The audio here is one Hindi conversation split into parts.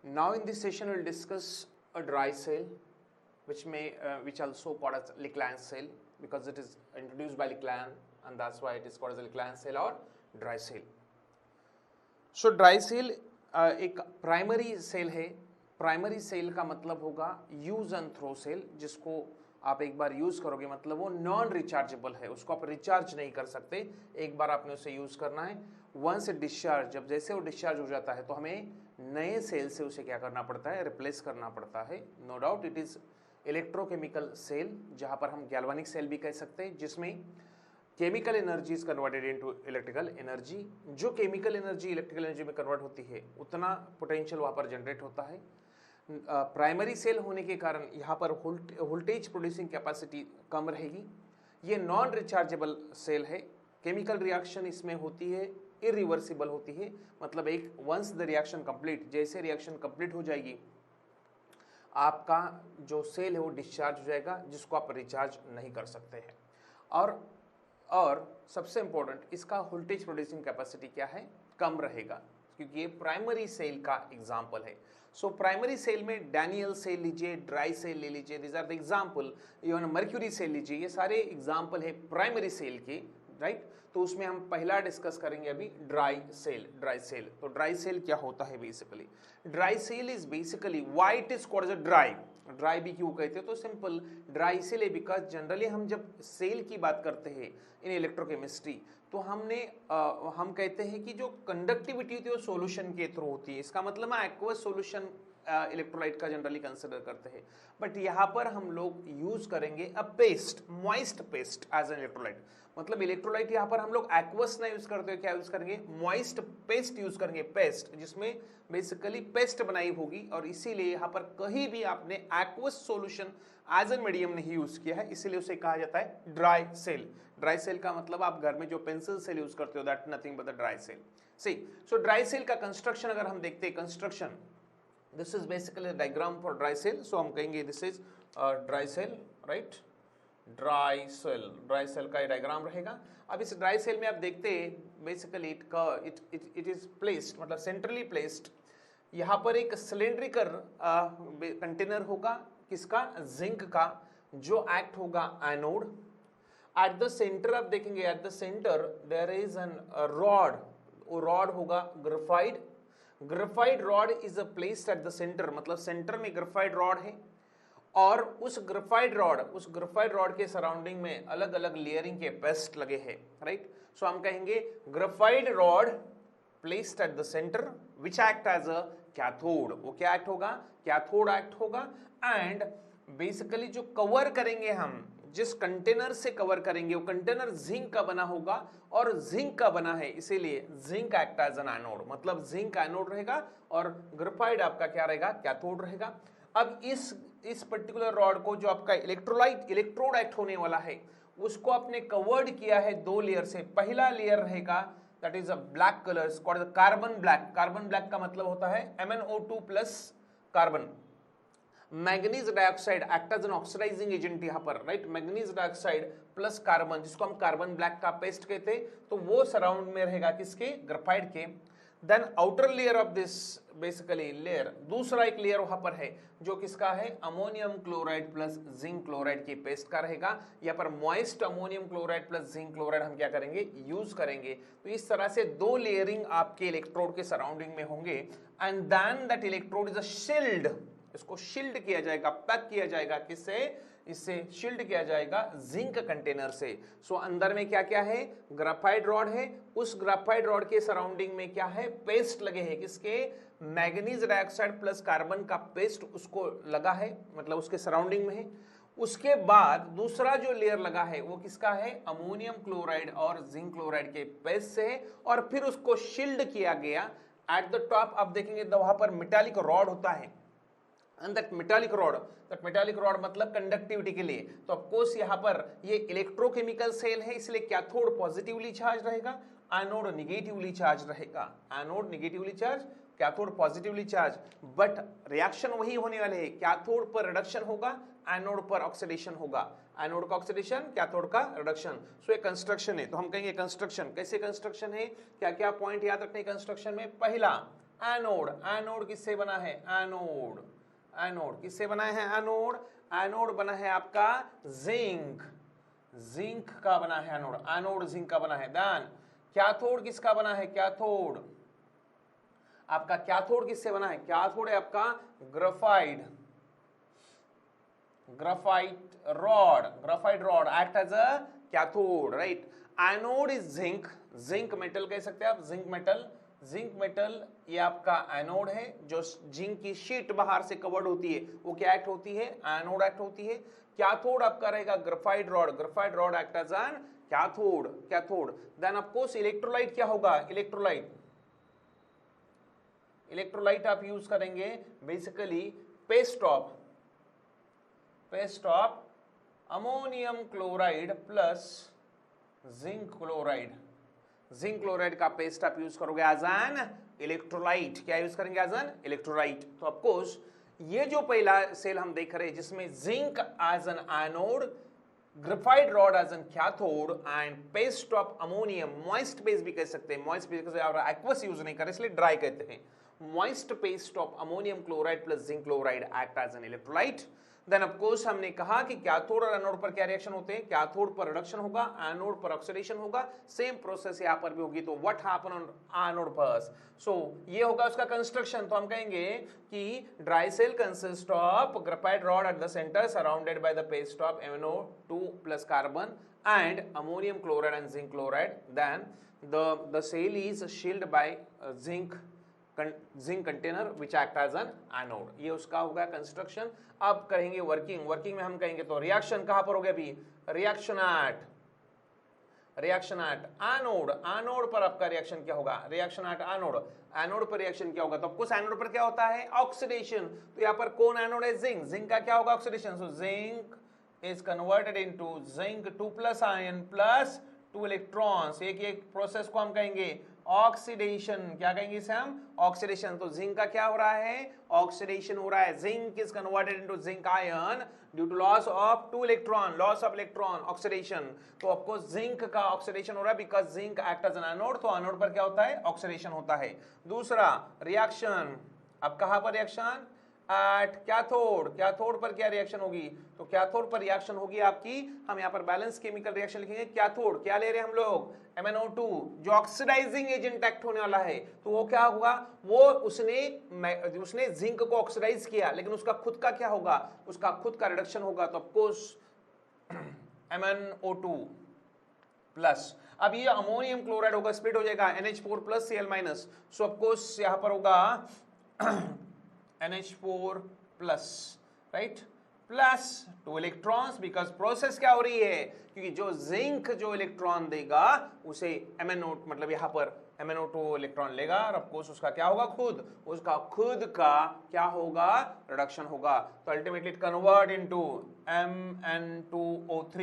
Now in this session we'll discuss a dry cell which also called as Leclanche cell because it is introduced by Leclanche and that's why it is called as a Leclanche cell or dry cell. So dry cell एक प्राइमरी सेल है. प्राइमरी सेल का मतलब होगा यूज एंड थ्रो सेल, जिसको आप एक बार यूज करोगे मतलब वो नॉन रिचार्जेबल है, उसको आप रिचार्ज नहीं कर सकते, एक बार आपने उसे यूज करना है. वंस डिस्चार्ज, जब जैसे वो डिस्चार्ज हो जाता है तो हमें नए सेल से उसे क्या करना पड़ता है, रिप्लेस करना पड़ता है. No doubt it is electrochemical cell, जहां पर हम गैल्वानिक सेल भी कह सकते हैं, जिसमें chemical energy is converted into electrical energy. जो केमिकल एनर्जी इलेक्ट्रिकल एनर्जी में कन्वर्ट होती है उतना पोटेंशियल वहाँ पर जनरेट होता है. प्राइमरी सेल होने के कारण यहाँ पर वोल्टेज प्रोड्यूसिंग कैपेसिटी कम रहेगी. ये नॉन रिचार्जेबल सेल है. केमिकल रिएक्शन इसमें होती है इरिवर्सिबल होती है, मतलब एक वंस द रिएक्शन कंप्लीट, जैसे रिएक्शन कंप्लीट हो जाएगी आपका जो सेल है वो डिस्चार्ज हो जाएगा, जिसको आप रिचार्ज नहीं कर सकते हैं. और सबसे इंपॉर्टेंट, इसका वोल्टेज प्रोड्यूसिंग कैपेसिटी क्या है, कम रहेगा, क्योंकि ये प्राइमरी सेल का एग्जाम्पल है. सो प्राइमरी सेल में डैनियल सेल लीजिए, ड्राई सेल ले लीजिए, this are the example. Even mercury cell लीजिए, ये सारे एग्जाम्पल है प्राइमरी सेल के, राइट. तो उसमें हम पहला डिस्कस करेंगे अभी ड्राई सेल. ड्राई सेल, तो ड्राई सेल क्या होता है basically? Dry cell is basically why it is called as a dry. Dry भी क्यों कहते हैं? तो सिंपल ड्राई सेल है बिकॉज जनरली हम जब सेल की बात करते हैं इन इलेक्ट्रोकेमिस्ट्री तो हम कहते हैं कि जो कंडक्टिविटी होती है वो सॉल्यूशन के थ्रू होती है. इसका मतलब है एक्वस सॉल्यूशन इलेक्ट्रोलाइट का जनरली कंसिडर करते हैं, बट यहाँ पर हम लोग यूज करेंगे a paste, moist paste as an electrolyte. मतलब इलेक्ट्रोलाइट यहाँ पर हम लोग एक्वस ना यूज करते, क्या यूज करेंगे, मॉइस्ट पेस्ट यूज करेंगे. पेस्ट जिसमें बेसिकली पेस्ट बनाई होगी, और इसीलिए यहाँ पर कहीं भी आपने aqueous solution as an medium नहीं यूज किया है, इसीलिए उसे कहा जाता है ड्राई सेल. ड्राई सेल का मतलब आप घर में जो पेंसिल सेल यूज करते हो that nothing but the dry cell. See, so dry cell का कंस्ट्रक्शन अगर हम देखते हैं, construction this is basically a diagram for dry cell. So हम कहेंगे this is dry cell, right? Dry cell का डायग्राम रहेगा. अब इस ड्राई सेल में आप देखते हैं बेसिकली इट इज प्लेस्ड, मतलब सेंट्रली प्लेस्ड. यहाँ पर एक सिलेंड्रिकल कंटेनर होगा, किसका, जिंक का, जो एक्ट होगा एनोड. एट द सेंटर आप देखेंगे, at the centre there is an rod, वो रॉड होगा graphite. Graphite rod is placed at the centre, मतलब सेंटर में ग्रेफाइट रॉड है, और उस ग्रेफाइट रॉड के सराउंडिंग में अलग अलग लेयरिंग के पेस्ट लगे हैं, राइट. सो हम कहेंगे graphite rod placed at the centre which act as a cathode. वो क्या एक्ट होगा, कैथोड एक्ट होगा. एंड बेसिकली जो कवर करेंगे हम, जिस कंटेनर से कवर करेंगे वो कंटेनर जिंक का बना होगा, और जिंक का बना है इसीलिए zinc act as an anode, मतलब जिंक एनोड रहेगा और ग्रेफाइट आपका क्या रहेगा, कैथोड रहेगा. अब इस पर्टिकुलर रॉड को, जो आपका इलेक्ट्रोड एक्ट होने वाला है, उसको आपने कवर्ड किया है दो लेयर से. पहला लेयर रहेगा that is a black colour called carbon black. Carbon black का मतलब होता है MnO2 plus carbon. Manganese dioxide act as an oxidising agent यहाँ पर, right. Manganese dioxide plus carbon, जिसको हम कार्बन ब्लैक का पेस्ट कहते हैं, तो वो सराउंड में रहेगा किसके, ग्रेफाइट के. Then outer layer of this basically layer, दूसरा एक लेयर वहां पर है जो किसका है, ammonium chloride plus zinc chloride के पेस्ट का रहेगा. यहाँ पर moist ammonium chloride plus zinc chloride हम क्या करेंगे, यूज करेंगे. तो इस तरह से दो लेयरिंग आपके इलेक्ट्रोड के सराउंडिंग में होंगे. And then that electrode is a shield, इसको शील्ड किया जाएगा, पैक किया जाएगा, किससे, इससे शील्ड किया जाएगा जिंक कंटेनर से. सो अंदर में क्या क्या है, ग्रेफाइट रॉड है, उस ग्रेफाइट रॉड के सराउंडिंग में क्या है, पेस्ट लगे हैं, किसके, मैग्नीज डाइऑक्साइड प्लस कार्बन का पेस्ट उसको लगा है, मतलब उसके सराउंडिंग में है. उसके बाद दूसरा जो लेयर लगा है वो किसका है, अमोनियम क्लोराइड और जिंक क्लोराइड के पेस्ट से है, और फिर उसको शील्ड किया गया. एट द टॉप आप देखेंगे तो वहां पर मेटालिक रॉड होता है, and that metallic rod मतलब कंडक्टिविटी के लिए. तो ऑफकोर्स यहाँ पर ये इलेक्ट्रोकेमिकल सेल है, इसलिए कैथोड पॉजिटिवली चार्ज रहेगा, एनोड निगेटिवली चार्ज रहेगा. Anode negatively charge, cathode positively charge, but reaction वही होने वाले है. कैथोड पर रिडक्शन होगा, एनोड पर ऑक्सीडेशन होगा. एनोड का ऑक्सीडेशन, कैथोड का रिडक्शन. सो ये कंस्ट्रक्शन है. तो हम कहेंगे कंस्ट्रक्शन, कैसे कंस्ट्रक्शन है, क्या क्या पॉइंट याद रखने कंस्ट्रक्शन में. पहला, एनोड, एनोड किससे बना है? एनोड, एनोड किससे बना है? एनोड, एनोड बना है आपका जिंक, जिंक का बना है एनोड, एनोड जिंक का बना है। देन कैथोड किसका बना है? कैथोड आपका, कैथोड किससे बना है? कैथोड है आपका graphite, graphite rod, graphite rod act as a cathode, right. Anode is zinc, zinc metal कह सकते हैं आप, जिंक मेटल, जिंक मेटल ये आपका एनोड है। जो जिंक की शीट बाहर से कवर्ड होती है वो क्या एक्ट होती है? एनोड एक्ट होती है। कैथोड आपका रहेगा graphite rod, graphite rod act as an cathode, cathode. Then of course electrolyte क्या होगा? इलेक्ट्रोलाइट, इलेक्ट्रोलाइट आप यूज करेंगे basically paste of, paste of ammonium chloride plus zinc chloride, zinc chloride का पेस्ट आप यूज करोगे एज एन इलेक्ट्रोलाइट। क्या यूज करेंगे? As an electrolyte. तो ऑफ कोर्स ये जो पहला सेल हम देख रहे हैं जिसमें zinc as an anode, graphite rod as an cathode and paste of ammonium, moist paste भी कह सकते हैं, मॉइस्ट पेस्ट एक्वस यूज नहीं कर इसलिए ड्राई कहते हैं। Moist paste of ammonium chloride plus zinc chloride act as an electrolyte. Then of course हमने कहा कि कैथोड और एनोड पर क्या रिएक्शन होते हैं? कैथोड पर रिडक्शन होगा, एनोड पर ऑक्सीडेशन होगा। सेम प्रोसेस यहां पर भी होगी। तो what happen on anode first? So ये होगा उसका कंस्ट्रक्शन। तो हम कहेंगे कि dry cell consist of graphite rod at the center surrounded by the paste of MnO2 plus carbon and ammonium chloride and zinc chloride. Then the cell is shielded by zinc container which act as an anode. ये उसका होगा कंस्ट्रक्शन। अब करेंगे वर्किंग, वर्किंग में हम कहेंगे तो रिएक्शन कहां पर हो गया? अभी reaction at, reaction at anode, anode पर आपका रिएक्शन क्या होगा? रिएक्शन एट एनोड, एनोड पर रिएक्शन क्या होगा? तो कुछ एनोड पर क्या होता है? ऑक्सीडेशन। तो यहाँ पर कौन एनोड है? जिंक, जिंक का क्या होगा? Oxidation. So zinc is converted into zinc 2 plus ion plus 2 electrons। एक प्रोसेस को हम कहेंगे ऑक्सीडेशन। क्या कहेंगे इसे हम? ऑक्सीडेशन। तो जिंक का क्या हो रहा है? ऑक्सीडेशन हो रहा है। Zinc is converted into zinc ion due to loss of 2 electron, loss of electron, oxidation. तो आपको जिंक का ऑक्सीडेशन हो रहा है because zinc act as an anode. तो एनोड पर क्या होता है? ऑक्सीडेशन होता है। दूसरा रिएक्शन, अब कहां पर रिएक्शन? एट कैथोड, कैथोड पर क्या रिएक्शन होगी? तो कैथोड पर रिएक्शन होगी आपकी, हम यहाँ पर बैलेंस केमिकल रिएक्शन लिखेंगे। कैथोड क्या ले रहे हैं हम लोग? MnO2 जो ऑक्सीडाइजिंग एजेंट एक्ट होने वाला है। तो वो क्या होगा? वो उसने जिंक को ऑक्सीडाइज किया, लेकिन उसका खुद का क्या होगा? उसका खुद का रिडक्शन होगा। तो ऑफकोर्स MnO2 प्लस, अब ये अमोनियम क्लोराइड होगा, स्प्लिट हो जाएगा NH4 plus Cl minus. So of course यहाँ पर होगा NH4 plus, right, plus 2 electrons because process क्या हो रही है? क्योंकि जो जिंक जो इलेक्ट्रॉन देगा उसे MnO मतलब यहाँ पर MnO2 इलेक्ट्रॉन लेगा और ऑफ कोर्स उसका क्या होगा? खुद, उसका खुद का क्या होगा? रिडक्शन होगा। तो ultimately it convert into Mn2O3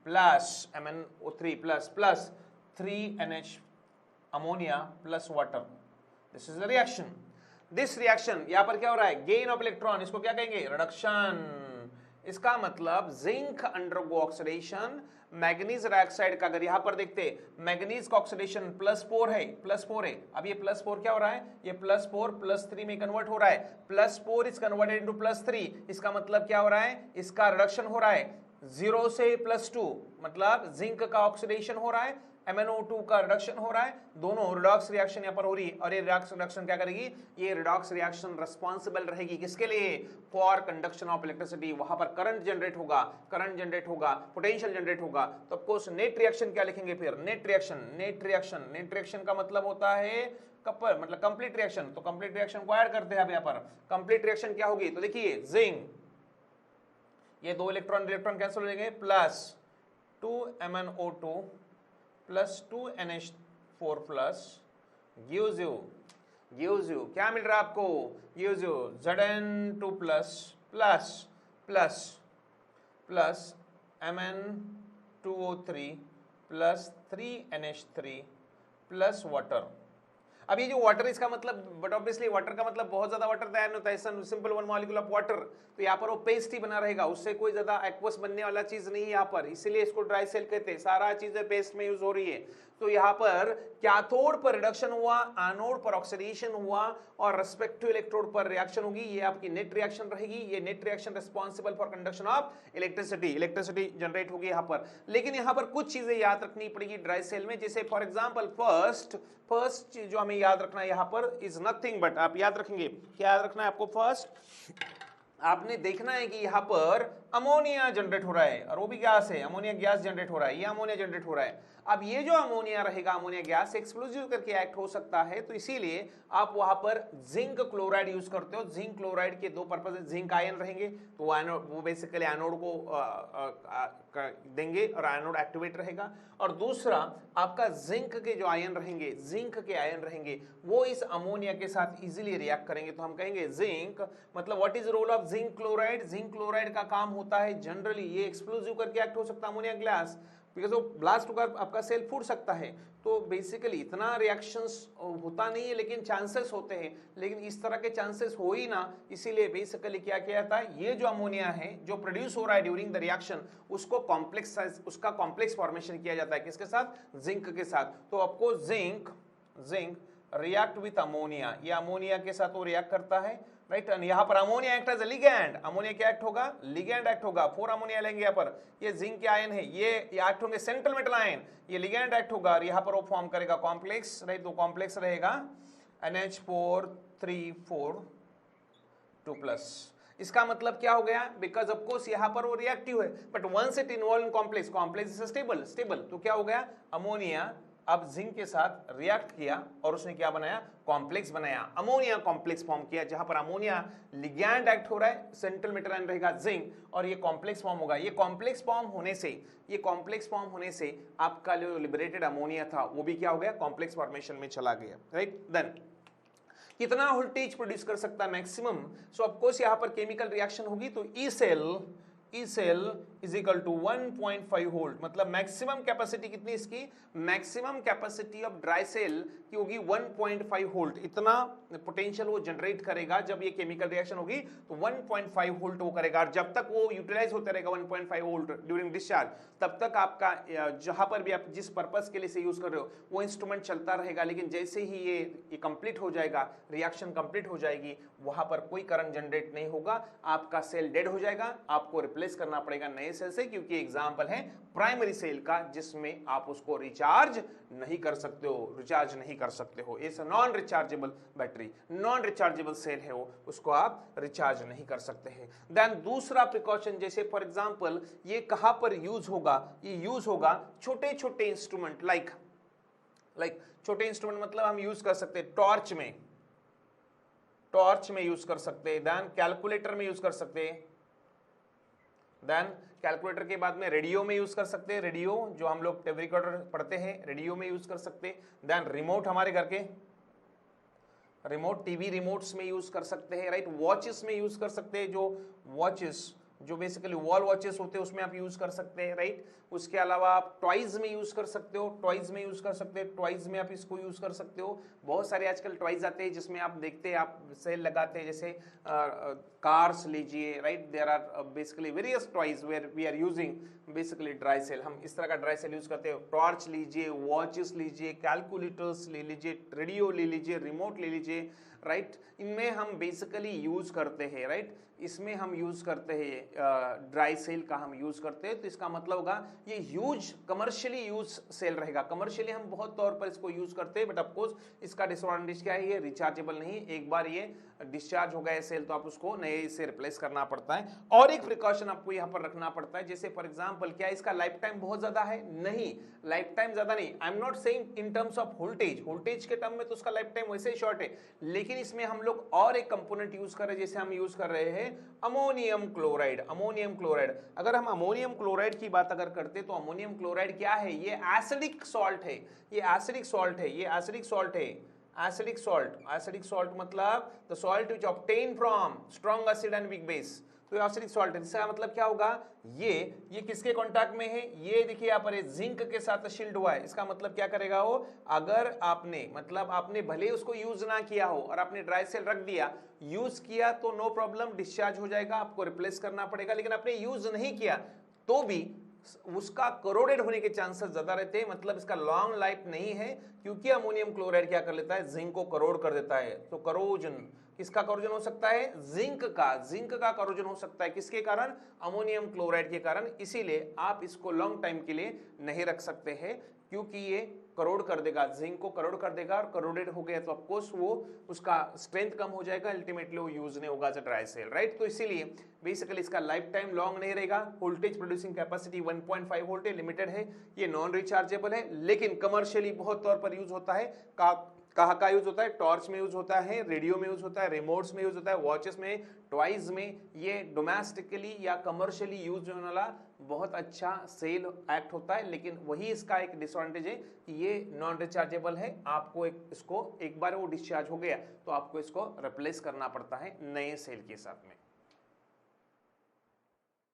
plus MnO3 plus 3NH ammonia plus water. This is the reaction. This reaction यहां पर क्या हो रहा है? गेन ऑफ इलेक्ट्रॉन, इसको क्या कहेंगे? रिडक्शन। इसका मतलब zinc undergo oxidation, manganese dioxide का अगर यहां पर देखते, मैग्नीज का ऑक्सीडेशन +4 है, +4 है। अब ये +4 क्या हो रहा है? ये +4 +3 में कन्वर्ट हो रहा है। +4 इज कन्वर्टेड इनटू +3। इसका मतलब क्या हो रहा है? इसका रिडक्शन हो रहा है 0 से +2, मतलब जिंक का ऑक्सीडेशन हो रहा है, MnO2 का रिडक्शन हो रहा है। दोनों रिडॉक्स रिएक्शन यहाँ पर हो रही है। और ये रिडॉक्स रिएक्शन क्या करेगी? ये रिडॉक्स रिएक्शन रिस्पॉन्सिबल रहेगी किसके लिए? For conduction of electricity. वहां पर करंट जनरेट होगा, करंट जनरेट होगा, पोटेंशियल जनरेट होगा। तो ऑफ कोर्स नेट रिएक्शन क्या लिखेंगे फिर? Net reaction, net reaction, net reaction का मतलब होता है कपल, मतलब कंप्लीट रिएक्शन। तो कंप्लीट रिएक्शन को ऐड करते हैं अब यहाँ पर। कंप्लीट रिएक्शन क्या होगी? तो देखिए जिंक, ये 2 इलेक्ट्रॉन कैंसिल हो जाएंगे, plus 2 MnO2 plus 2 NH4 plus gives you क्या मिल रहा है आपको? gives you Zn2 plus Mn2O3 plus 3NH3 plus water. अब ये जो वाटर, इसका मतलब, बट ऑब्वियसली वाटर का मतलब बहुत ज्यादा वाटर तैयार नहीं होता है, सिंपल 1 मॉलिक्यूल ऑफ वाटर। तो यहाँ पर वो पेस्ट ही बना रहेगा, उससे कोई ज्यादा एक्वस बनने वाला चीज नहीं है यहाँ पर, इसीलिए इसको ड्राई सेल कहते हैं। सारा चीजें पेस्ट में यूज हो रही है। तो यहाँ पर कैथोड पर रिडक्शन हुआ, एनोड पर ऑक्सीडेशन हुआ और रेस्पेक्टिव इलेक्ट्रोड पर रिएक्शन होगी। ये आपकी नेट रिएक्शन रहेगी। ये net reaction responsible for conduction of electricity generate होगी यहाँ पर। लेकिन यहाँ पर कुछ चीजें याद रखनी पड़ेगी ड्राई सेल में, जैसे फॉर एग्जांपल फर्स्ट जो हमें याद रखना है यहाँ पर इज नथिंग बट, आप याद रखेंगे क्या याद रखना है आपको? फर्स्ट आपने देखना है कि यहाँ पर अमोनिया जनरेट हो रहा है और वो भी गैस है, अमोनिया गैस जनरेट हो रहा है, ये अमोनिया जनरेट हो रहा है। अब ये जो अमोनिया रहेगा, अमोनिया गैस एक्सप्लोजिव करके एक्ट हो सकता है, तो इसीलिए आप वहां पर जिंक क्लोराइड यूज करते हो। जिंक क्लोराइड के दो पर्पज है, जिंक आयन रहेंगे तो वो बेसिकली एनोड को देंगे और एनोड एक्टिवेट रहेगा, और दूसरा आपका जिंक के जो आयन रहेंगे, जिंक के आयन रहेंगे वो इस अमोनिया के साथ इजीली रिएक्ट करेंगे। तो हम कहेंगे जिंक मतलब what is role of zinc chloride? Zinc chloride का काम होता है जनरली ये एक्सप्लोजिव करके एक्ट हो सकता है अमोनिया गैस, बिकॉज वो ब्लास्ट होकर आपका सेल फूट सकता है। तो बेसिकली इतना रिएक्शंस होता नहीं है लेकिन चांसेस होते हैं, लेकिन इस तरह के चांसेस हो ही ना, इसीलिए बेसिकली क्या किया जाता है, ये जो अमोनिया है जो प्रोड्यूस हो रहा है ड्यूरिंग द रिएक्शन उसको उसका कॉम्प्लेक्स फॉर्मेशन किया जाता है। किसके साथ? जिंक के साथ। तो आपको जिंक रिएक्ट विथ अमोनिया, ये अमोनिया के साथ वो रिएक्ट करता है, राइट। यहाँ पर ammonia act as a ligand, ammonia क्या एक्ट होगा? लिगैंड एक्ट होगा। 4 अमोनिया लेंगे यहाँ पर, ये जिंक के आयन है, ये एक्ट होंगे सेंट्रल मेटल आयन, ये लिगैंड एक्ट होगा और यहाँ पर वो फॉर्म करेगा कॉम्प्लेक्स, राइट। तो कॉम्प्लेक्स रहेगा NH4 3 4 2+। इसका मतलब क्या हो गया? बिकॉज ऑफ कोर्स यहाँ पर वो रिएक्टिव है, but once it involve in complex, complex is stable, तो क्या हो गया? अमोनिया अब जिंक के साथ रिएक्ट किया और उसने क्या बनाया? कॉम्प्लेक्स बनाया, अमोनिया कॉम्प्लेक्स फॉर्म किया, जहां पर अमोनिया लिगैंड एक्ट हो रहा है, सेंट्रल मेटल आयन रहेगा जिंक, और ये कॉम्प्लेक्स फॉर्म होगा। ये कॉम्प्लेक्स फॉर्म होने से आपका जो लिबरेटेड अमोनिया था वो भी क्या हो गया? कॉम्प्लेक्स फॉर्मेशन में चला गया, राइट। देन कितना वोल्टेज प्रोड्यूस कर सकता है? मैक्सिमम। सो ऑफ कोर्स यहां पर केमिकल रिएक्शन होगी तो E cell is equal to 1.5 volt, मतलब मैक्सिमम कैपेसिटी कितनी इसकी? Maximum capacity of dry cell की होगी 1.5 वोल्ट। इतना पोटेंशियल वो जनरेट करेगा जब ये केमिकल रिएक्शन होगी, तो 1.5 वोल्ट वो करेगा, और जब तक वो यूटिलाइज होता रहेगा 1.5 वोल्ट ड्यूरिंग डिस्चार्ज, तब तक आपका जहां पर भी आप जिस पर्पस के लिए से यूज कर रहे हो वो इंस्ट्रूमेंट चलता रहेगा। लेकिन जैसे ही ये कंप्लीट हो जाएगा, रिएक्शन कंप्लीट हो जाएगी, वहां पर कोई करंट जनरेट नहीं होगा, आपका सेल डेड हो जाएगा, आपको रिप्लेस करना पड़ेगा नए सेल से, क्योंकि एग्जांपल है प्राइमरी सेल का जिसमें आप उसको रिचार्ज नहीं कर सकते हो। It's non rechargeable battery, non rechargeable cell है वो, उसको आप रिचार्ज नहीं कर सकते हैं। देन दूसरा प्रिकॉशन, जैसे फॉर एग्जांपल ये कहां पर यूज होगा? ये यूज होगा छोटे छोटे इंस्ट्रूमेंट, लाइक छोटे इंस्ट्रूमेंट मतलब हम यूज कर सकते हैं टॉर्च में यूज कर सकते हैं, देन कैलकुलेटर में यूज कर सकते हैं, देन कैलकुलेटर के बाद में रेडियो में यूज कर सकते हैं, रेडियो जो हम लोग टेप रिकॉर्डर पढ़ते हैं रेडियो में यूज कर सकते हैं, देन रिमोट, हमारे घर के रिमोट, टीवी रिमोट्स में यूज कर सकते हैं, राइट। वॉचेस में यूज कर सकते हैं, जो वॉचेस जो बेसिकली वॉल वॉचेस होते हैं उसमें आप यूज कर सकते हैं, राइट। उसके अलावा आप टॉयज में यूज कर सकते हो, टॉयज में आप इसको यूज कर सकते हो। बहुत सारे आजकल टॉयज आते हैं जिसमें आप देखते हैं, आप सेल लगाते हैं, जैसे कार्स लीजिए, right. There are basically various toys where we are using basically dry cell. हम इस तरह का ड्राई सेल यूज करते हैं। टॉर्च लीजिए, वॉचेस लीजिए, कैलकुलेटर्स ले लीजिए, रेडियो ले लीजिए, रिमोट ले लीजिए, राइट। इनमें हम बेसिकली यूज करते हैं, राइट। इसमें हम यूज करते हैं ड्राई सेल का हम यूज करते हैं, तो इसका मतलब होगा ये ह्यूज कमर्शियली यूज सेल रहेगा। कमर्शियली हम बहुत तौर पर इसको यूज करते हैं, बट ऑफकोर्स इसका डिसएडवांटेज क्या है? ये रिचार्जेबल नहीं, एक बार ये डिस्चार्ज हो गया सेल तो आप उसको नए से रिप्लेस करना पड़ता है। और एक प्रिकॉशन आपको यहाँ पर रखना पड़ता है, जैसे फॉर एग्जांपल क्या इसका लाइफ टाइम बहुत ज्यादा है? नहीं, लाइफ टाइम ज्यादा नहीं। I am not saying in terms of voltage के टर्म में तो उसका लाइफ टाइम वैसे ही शॉर्ट है, लेकिन इसमें हम लोग और एक कंपोनेंट यूज कर रहे हैं, जैसे हम यूज कर रहे हैं अमोनियम क्लोराइड। अगर हम अमोनियम क्लोराइड की बात अगर करते तो अमोनियम क्लोराइड क्या है? ये एसिडिक सॉल्ट है, एसिडिक सॉल्ट मतलब the salt which obtain from strong acid and weak base. तो एसिडिक सॉल्ट है, इसका मतलब क्या होगा? ये किसके कांटेक्ट में है? ये देखिए यहाँ पर जिंक के साथ शील्ड हुआ है। इसका मतलब क्या करेगा वो? अगर आपने भले उसको यूज ना किया हो और आपने ड्राई सेल रख दिया, यूज किया तो नो प्रॉब्लम, डिस्चार्ज हो जाएगा, आपको रिप्लेस करना पड़ेगा। लेकिन आपने यूज नहीं किया तो भी उसका करोडेड होने के चांसेस ज्यादा रहते हैं, मतलब इसका लॉन्ग लाइफ नहीं है, क्योंकि अमोनियम क्लोराइड क्या कर लेता है, जिंक को करोड कर देता है। तो करोजन, किसका करोजन हो सकता है, जिंक का करोजन हो सकता है, किसके कारण, अमोनियम क्लोराइड के कारण। इसीलिए आप इसको लॉन्ग टाइम के लिए नहीं रख सकते हैं, क्योंकि ये करोड कर देगा, जिंक को करोड कर देगा, और करोडेड हो गया तो ऑफकोर्स वो उसका स्ट्रेंथ कम हो जाएगा, अल्टीमेटली वो यूज नहीं होगा as a dry cell, right. तो इसीलिए बेसिकली इसका लाइफ टाइम लॉन्ग नहीं रहेगा। वोल्टेज प्रोड्यूसिंग कैपेसिटी 1.5 वोल्ट है, लिमिटेड है, ये नॉन रिचार्जेबल है, लेकिन कमर्शियली बहुत तौर पर यूज होता है। कहाँ का यूज होता है, टॉर्च में यूज होता है, रेडियो में यूज होता है, रिमोट्स में यूज होता है, वॉचेस में, टॉयज में। ये डोमेस्टिकली या कमर्शियली यूज होने वाला बहुत अच्छा सेल एक्ट होता है, लेकिन वही इसका एक डिसएडवांटेज है कि ये नॉन रिचार्जेबल है। आपको इसको एक बार वो डिस्चार्ज हो गया तो आपको इसको रिप्लेस करना पड़ता है नए सेल के साथ में।